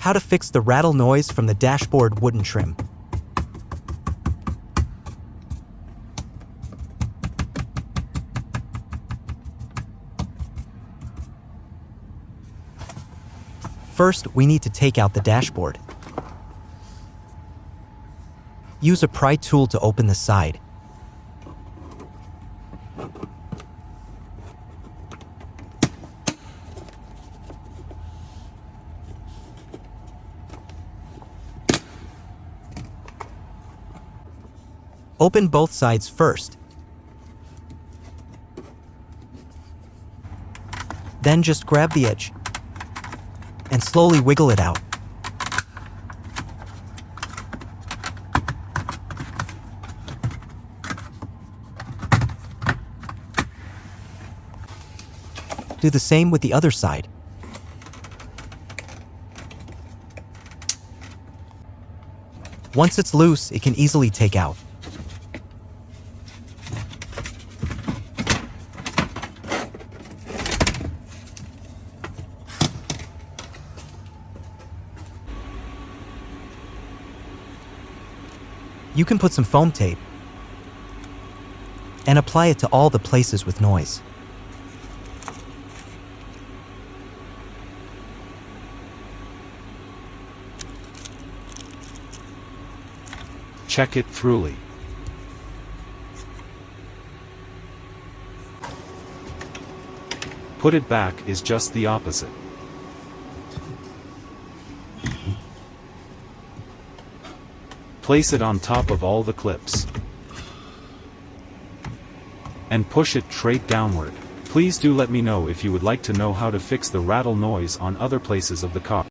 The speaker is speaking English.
How to fix the rattle noise from the dashboard wooden trim. First, we need to take out the dashboard. Use a pry tool to open the side. Open both sides first. Then just grab the edge and slowly wiggle it out. Do the same with the other side. Once it's loose, it can easily take out. You can put some foam tape and apply it to all the places with noise. Check it thoroughly. Put it back is just the opposite. Place it on top of all the clips and push it straight downward. Please do let me know if you would like to know how to fix the rattle noise on other places of the car.